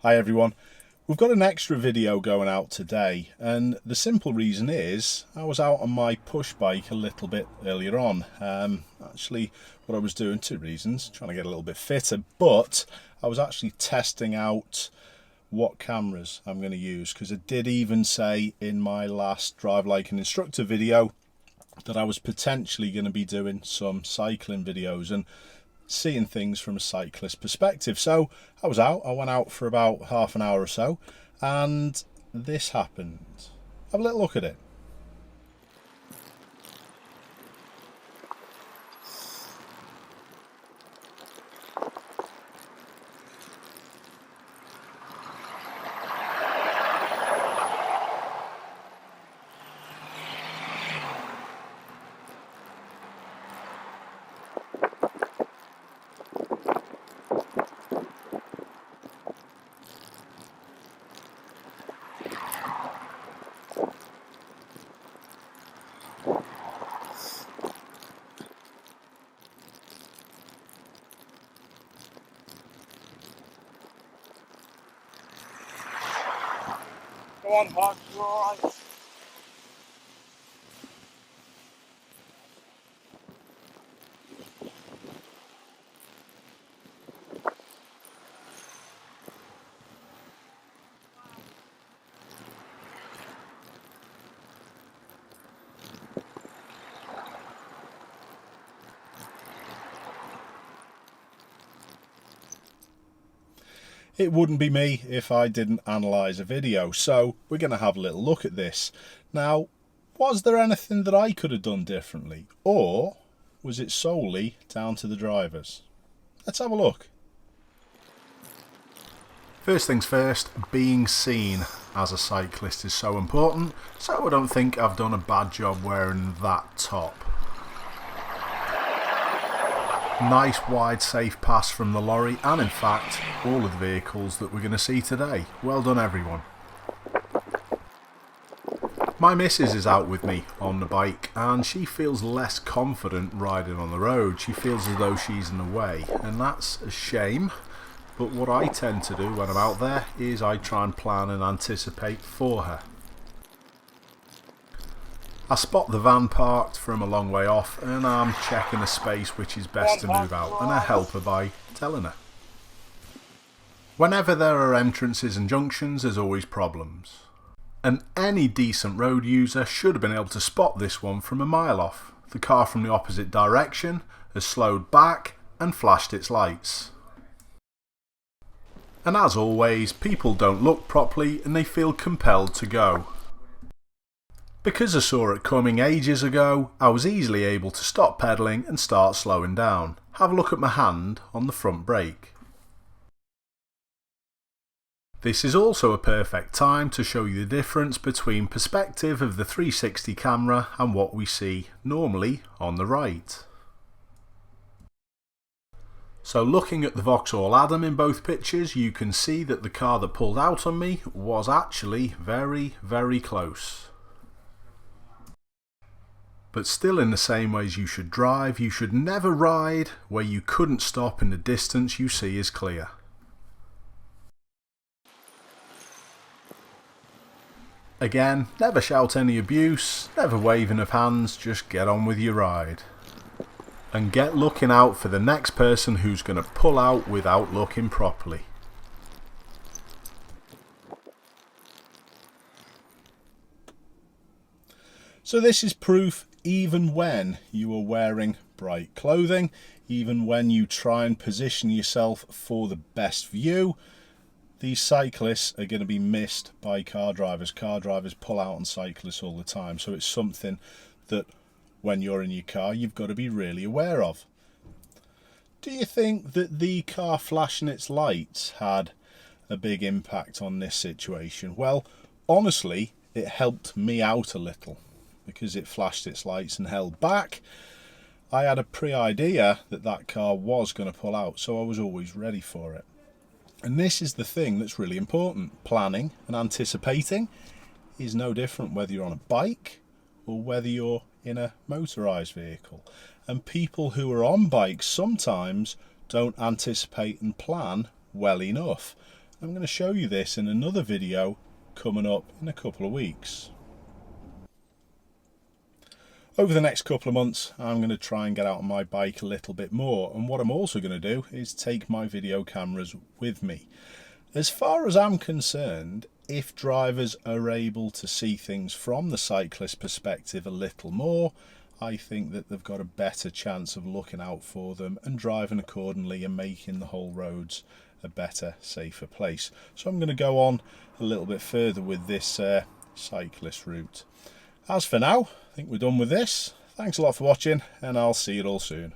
Hi everyone, we've got an extra video going out today, and the simple reason is I was out on my push bike a little bit earlier on. Actually what I was doing, two reasons: trying to get a little bit fitter, but I was actually testing out what cameras I'm going to use, because I did even say in my last Drive Like an Instructor video that I was potentially going to be doing some cycling videos and seeing things from a cyclist perspective. So I went out for about half an hour or so, and this happened. Have a little look at it. Go on, Hawk, you're all right. It wouldn't be me if I didn't analyse a video, so we're going to have a little look at this. Now, was there anything that I could have done differently, or was it solely down to the drivers? Let's have a look. First things first, being seen as a cyclist is so important, so I don't think I've done a bad job wearing that top. Nice wide safe pass from the lorry, and in fact all of the vehicles that we're going to see today. Well done everyone. My missus is out with me on the bike, and she feels less confident riding on the road. She feels as though she's in the way, and that's a shame. But what I tend to do when I'm out there is I try and plan and anticipate for her. I spot the van parked from a long way off, and I'm checking the space which is best to move out, and I help her by telling her. Whenever there are entrances and junctions, there's always problems. And any decent road user should have been able to spot this one from a mile off. The car from the opposite direction has slowed back and flashed its lights. And as always, people don't look properly and they feel compelled to go. Because I saw it coming ages ago, I was easily able to stop pedalling and start slowing down. Have a look at my hand on the front brake. This is also a perfect time to show you the difference between perspective of the 360 camera and what we see normally on the right. So looking at the Vauxhall Adam in both pictures, you can see that the car that pulled out on me was actually very, very close. But still, in the same ways you should drive, you should never ride where you couldn't stop and the distance you see is clear. Again, never shout any abuse, never waving of hands, just get on with your ride. And get looking out for the next person who's going to pull out without looking properly. So this is proof, even when you are wearing bright clothing, even when you try and position yourself for the best view, these cyclists are going to be missed by car drivers. Car drivers pull out on cyclists all the time, so it's something that when you're in your car you've got to be really aware of. Do you think that the car flashing its lights had a big impact on this situation? Well, honestly, it helped me out a little. Because it flashed its lights and held back, I had a pre-idea that that car was going to pull out, so I was always ready for it. And this is the thing that's really important. Planning and anticipating is no different whether you're on a bike or whether you're in a motorised vehicle. And people who are on bikes sometimes don't anticipate and plan well enough. I'm going to show you this in another video coming up in a couple of weeks. Over the next couple of months, I'm going to try and get out on my bike a little bit more, and what I'm also going to do is take my video cameras with me. As far as I'm concerned, if drivers are able to see things from the cyclist perspective a little more, I think that they've got a better chance of looking out for them and driving accordingly and making the whole roads a better, safer place. So I'm going to go on a little bit further with this cyclist route. As for now, I think we're done with this. Thanks a lot for watching, and I'll see you all soon.